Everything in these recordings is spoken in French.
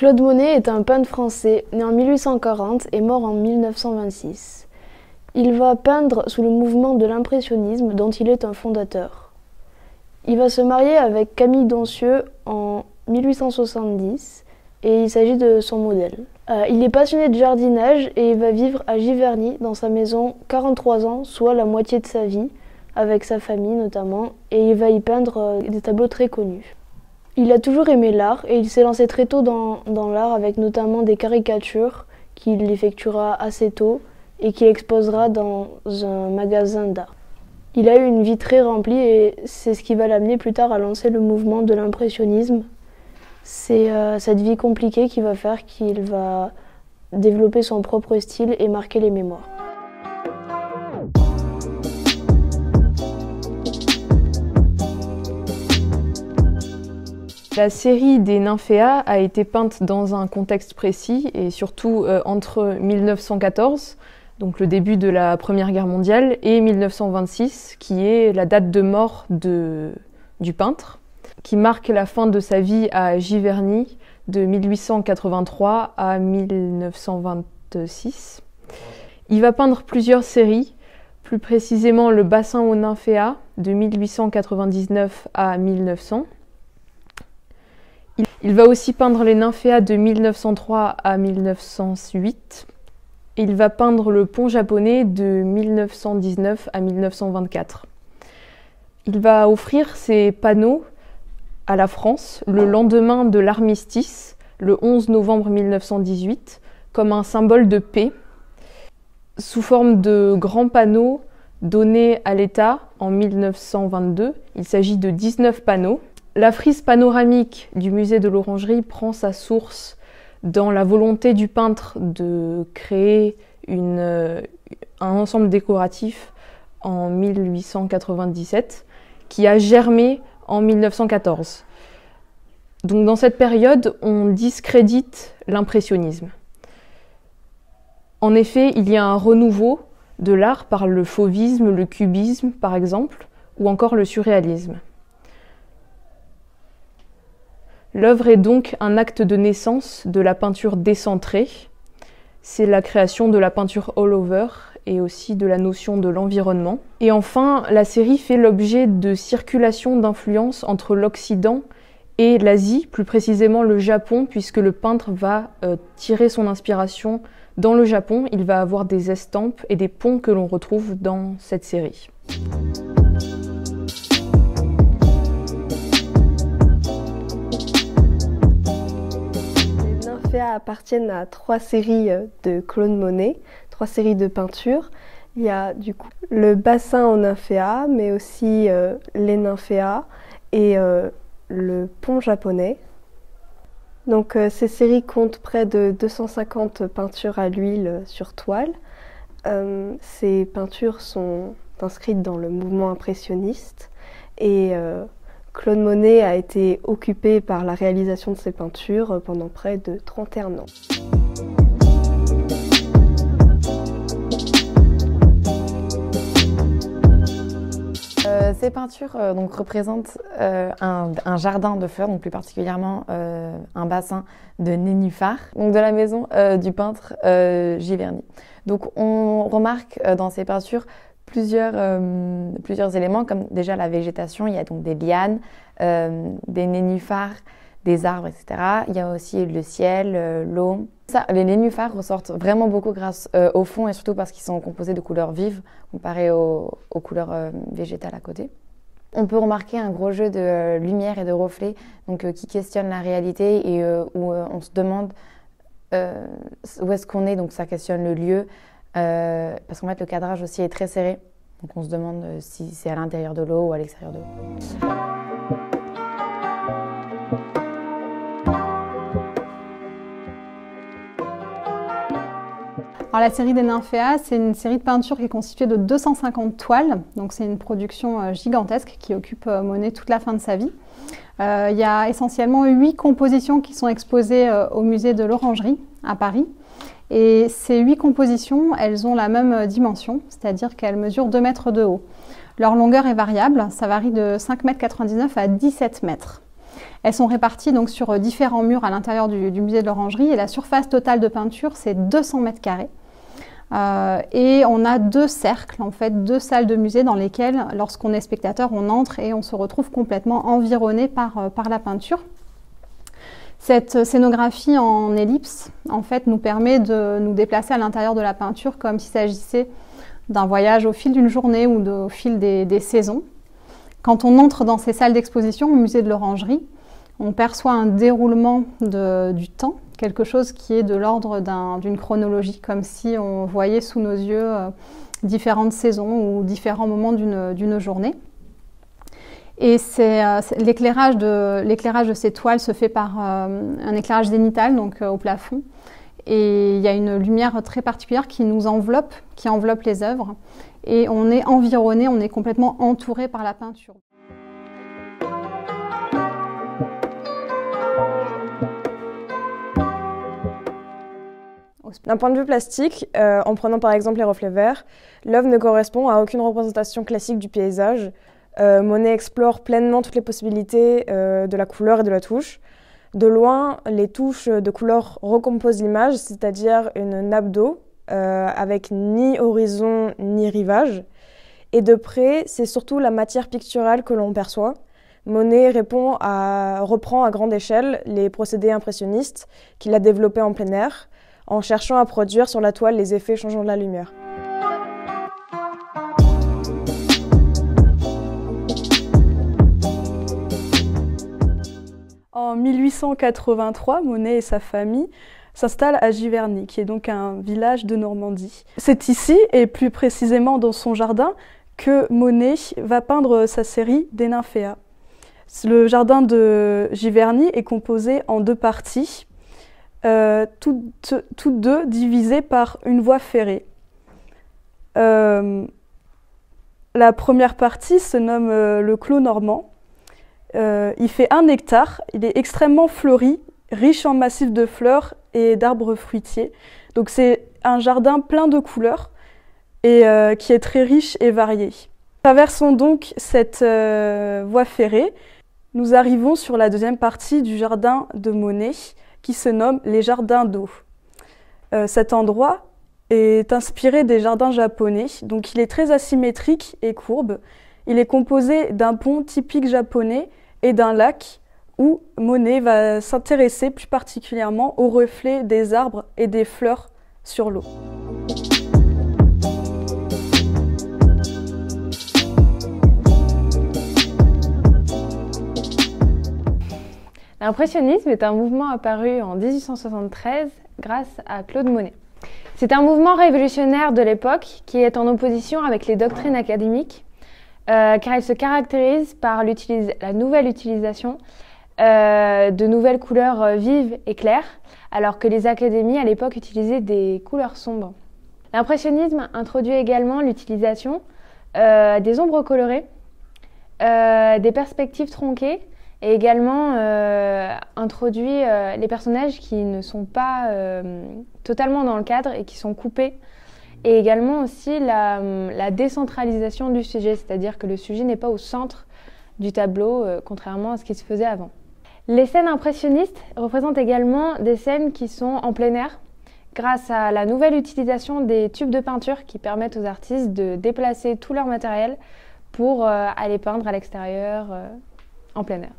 Claude Monet est un peintre français, né en 1840 et mort en 1926. Il va peindre sous le mouvement de l'impressionnisme dont il est un fondateur. Il va se marier avec Camille Doncieux en 1870 et il s'agit de son modèle. Il est passionné de jardinage et il va vivre à Giverny dans sa maison 43 ans, soit la moitié de sa vie, avec sa famille notamment, et il va y peindre des tableaux très connus. Il a toujours aimé l'art et il s'est lancé très tôt dans l'art avec notamment des caricatures qu'il effectuera assez tôt et qu'il exposera dans un magasin d'art. Il a eu une vie très remplie et c'est ce qui va l'amener plus tard à lancer le mouvement de l'impressionnisme. C'est cette vie compliquée qui va faire qu'il va développer son propre style et marquer les mémoires. La série des Nymphéas a été peinte dans un contexte précis et surtout entre 1914, donc le début de la Première Guerre mondiale, et 1926, qui est la date de mort du peintre, qui marque la fin de sa vie à Giverny de 1883 à 1926. Il va peindre plusieurs séries, plus précisément le Bassin aux Nymphéas de 1899 à 1900. Il va aussi peindre les Nymphéas de 1903 à 1908. Et il va peindre le pont japonais de 1919 à 1924. Il va offrir ses panneaux à la France le lendemain de l'armistice, le 11 novembre 1918, comme un symbole de paix, sous forme de grands panneaux donnés à l'État en 1922. Il s'agit de 19 panneaux. La frise panoramique du musée de l'Orangerie prend sa source dans la volonté du peintre de créer un ensemble décoratif en 1897 qui a germé en 1914. Donc dans cette période, on discrédite l'impressionnisme. En effet, il y a un renouveau de l'art par le fauvisme, le cubisme par exemple, ou encore le surréalisme. L'œuvre est donc un acte de naissance de la peinture décentrée. C'est la création de la peinture all-over et aussi de la notion de l'environnement. Et enfin, la série fait l'objet de circulation d'influences entre l'Occident et l'Asie, plus précisément le Japon, puisque le peintre va tirer son inspiration dans le Japon. Il va avoir des estampes et des ponts que l'on retrouve dans cette série. Appartiennent à 3 séries de Claude Monet, 3 séries de peintures. Il y a du coup le bassin aux Nymphéas, mais aussi les Nymphéas et le pont japonais. Donc ces séries comptent près de 250 peintures à l'huile sur toile. Ces peintures sont inscrites dans le mouvement impressionniste et Claude Monet a été occupé par la réalisation de ses peintures pendant près de 31 ans. Ces peintures représentent un jardin de fleurs, donc plus particulièrement un bassin de nénuphars, donc de la maison du peintre Giverny. Donc on remarque dans ces peintures plusieurs éléments, comme déjà la végétation. Il y a donc des lianes, des nénuphars, des arbres, etc. Il y a aussi le ciel, l'eau. Les nénuphars ressortent vraiment beaucoup grâce au fond et surtout parce qu'ils sont composés de couleurs vives comparées aux couleurs végétales à côté. On peut remarquer un gros jeu de lumière et de reflets qui questionne la réalité et où on se demande où est-ce qu'on est, donc ça questionne le lieu. Parce qu'en fait, le cadrage aussi est très serré. Donc on se demande si c'est à l'intérieur de l'eau ou à l'extérieur de l'eau. Alors, la série des Nymphéas, c'est une série de peintures qui est constituée de 250 toiles. Donc c'est une production gigantesque qui occupe Monet toute la fin de sa vie. Il y a essentiellement 8 compositions qui sont exposées au musée de l'Orangerie à Paris. Et ces 8 compositions, elles ont la même dimension, c'est-à-dire qu'elles mesurent 2 mètres de haut. Leur longueur est variable, ça varie de 5,99 m à 17 mètres. Elles sont réparties donc sur différents murs à l'intérieur du musée de l'Orangerie et la surface totale de peinture, c'est 200 mètres carrés. Et on a 2 cercles, en fait, 2 salles de musée dans lesquelles, lorsqu'on est spectateur, on entre et on se retrouve complètement environné par la peinture. Cette scénographie en ellipse, en fait, nous permet de nous déplacer à l'intérieur de la peinture comme s'il s'agissait d'un voyage au fil d'une journée ou au fil des saisons. Quand on entre dans ces salles d'exposition au musée de l'Orangerie, on perçoit un déroulement du temps, quelque chose qui est de l'ordre d'une chronologie, comme si on voyait sous nos yeux différentes saisons ou différents moments d'une journée. Et l'éclairage de ces toiles se fait par un éclairage zénital, donc au plafond. Et il y a une lumière très particulière qui nous enveloppe, qui enveloppe les œuvres. Et on est environné, on est complètement entouré par la peinture. D'un point de vue plastique, en prenant par exemple les reflets verts, l'œuvre ne correspond à aucune représentation classique du paysage. Monet explore pleinement toutes les possibilités de la couleur et de la touche. De loin, les touches de couleur recomposent l'image, c'est-à-dire une nappe d'eau avec ni horizon ni rivage. Et de près, c'est surtout la matière picturale que l'on perçoit. Monet reprend à grande échelle les procédés impressionnistes qu'il a développés en plein air, en cherchant à produire sur la toile les effets changeants de la lumière. En 1883, Monet et sa famille s'installent à Giverny, qui est donc un village de Normandie. C'est ici, et plus précisément dans son jardin, que Monet va peindre sa série des Nymphéas. Le jardin de Giverny est composé en 2 parties, toutes 2 divisées par une voie ferrée. La première partie se nomme le Clos normand. Il fait 1 hectare, il est extrêmement fleuri, riche en massifs de fleurs et d'arbres fruitiers. Donc c'est un jardin plein de couleurs et qui est très riche et varié. Traversons donc cette voie ferrée. Nous arrivons sur la deuxième partie du jardin de Monet, qui se nomme les jardins d'eau. Cet endroit est inspiré des jardins japonais, donc il est très asymétrique et courbe. Il est composé d'un pont typique japonais et d'un lac où Monet va s'intéresser plus particulièrement aux reflets des arbres et des fleurs sur l'eau. L'impressionnisme est un mouvement apparu en 1873 grâce à Claude Monet. C'est un mouvement révolutionnaire de l'époque qui est en opposition avec les doctrines académiques, car il se caractérise par la nouvelle utilisation de nouvelles couleurs vives et claires, alors que les académies à l'époque utilisaient des couleurs sombres. L'impressionnisme introduit également l'utilisation des ombres colorées, des perspectives tronquées, et également introduit les personnages qui ne sont pas totalement dans le cadre et qui sont coupés. Et également aussi la décentralisation du sujet, c'est-à-dire que le sujet n'est pas au centre du tableau, contrairement à ce qui se faisait avant. Les scènes impressionnistes représentent également des scènes qui sont en plein air, grâce à la nouvelle utilisation des tubes de peinture qui permettent aux artistes de déplacer tout leur matériel pour aller peindre à l'extérieur, en plein air.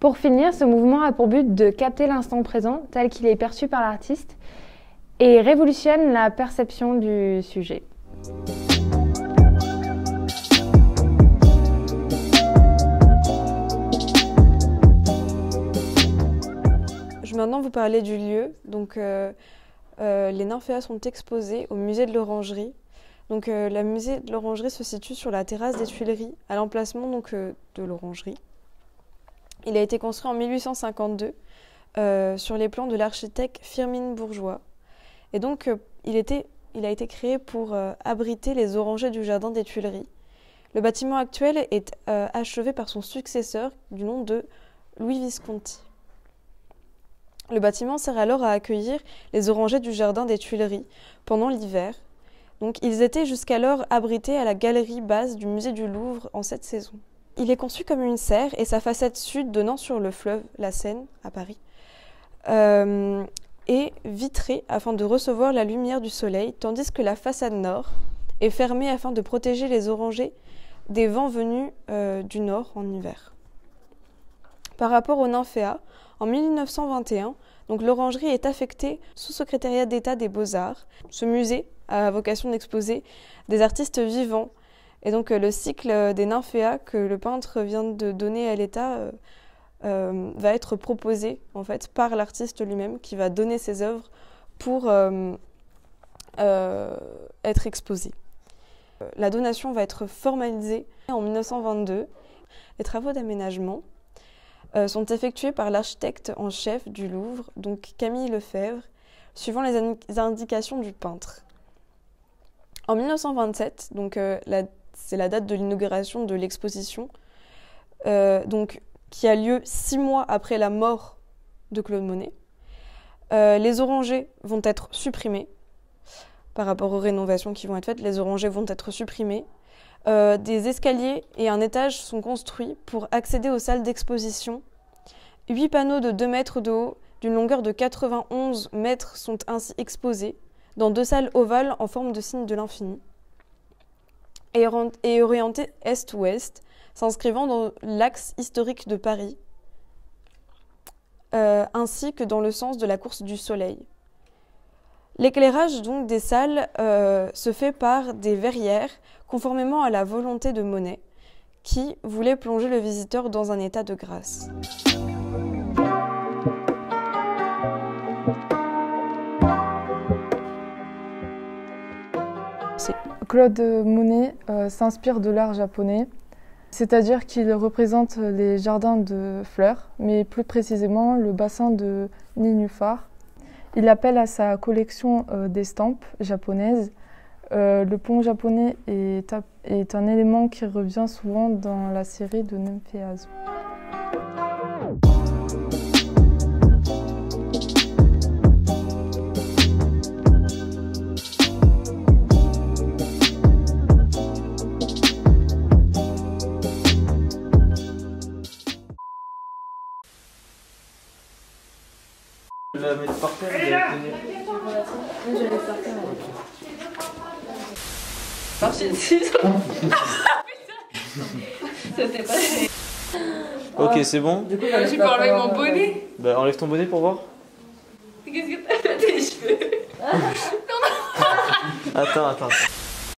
Pour finir, ce mouvement a pour but de capter l'instant présent tel qu'il est perçu par l'artiste et révolutionne la perception du sujet. Je vais maintenant vous parler du lieu. Donc, les Nymphéas sont exposés au musée de l'Orangerie. Donc, le musée de l'Orangerie se situe sur la terrasse des Tuileries, à l'emplacement de l'Orangerie. Il a été construit en 1852 sur les plans de l'architecte Firmin Bourgeois. Et donc, il a été créé pour abriter les orangers du jardin des Tuileries. Le bâtiment actuel est achevé par son successeur du nom de Louis Visconti. Le bâtiment sert alors à accueillir les orangers du jardin des Tuileries pendant l'hiver. Donc, ils étaient jusqu'alors abrités à la galerie basse du musée du Louvre en cette saison. Il est conçu comme une serre et sa façade sud donnant sur le fleuve, la Seine, à Paris, est vitrée afin de recevoir la lumière du soleil, tandis que la façade nord est fermée afin de protéger les orangers des vents venus du nord en hiver. Par rapport au Nymphéa, en 1921, donc l'orangerie est affectée sous secrétariat d'État des Beaux-Arts. Ce musée a vocation d'exposer des artistes vivants. Et donc le cycle des Nymphéas que le peintre vient de donner à l'État va être proposé en fait par l'artiste lui-même qui va donner ses œuvres pour être exposées. La donation va être formalisée en 1922. Les travaux d'aménagement sont effectués par l'architecte en chef du Louvre, donc Camille Lefebvre, suivant les indications du peintre. En 1927, donc c'est la date de l'inauguration de l'exposition, qui a lieu 6 mois après la mort de Claude Monet. Les orangers vont être supprimés par rapport aux rénovations qui vont être faites. Les orangers vont être supprimés. Des escaliers et un étage sont construits pour accéder aux salles d'exposition. 8 panneaux de 2 mètres de haut, d'une longueur de 91 mètres, sont ainsi exposés dans 2 salles ovales en forme de signe de l'infini et orientées est-ouest, s'inscrivant dans l'axe historique de Paris, ainsi que dans le sens de la course du soleil. L'éclairage donc des salles se fait par des verrières, conformément à la volonté de Monet, qui voulait plonger le visiteur dans un état de grâce. Claude Monet s'inspire de l'art japonais, c'est-à-dire qu'il représente les jardins de fleurs, mais plus précisément le bassin de nénuphars. Il appelle à sa collection d'estampes japonaises. Le pont japonais est un élément qui revient souvent dans la série de Nymphéas. La mettre par terre, je vais par terre. Ok, c'est bon. Du coup, je peux enlever mon bonnet. Bah, enlève ton bonnet pour voir. Qu'est-ce que t'as tes cheveux? Attends.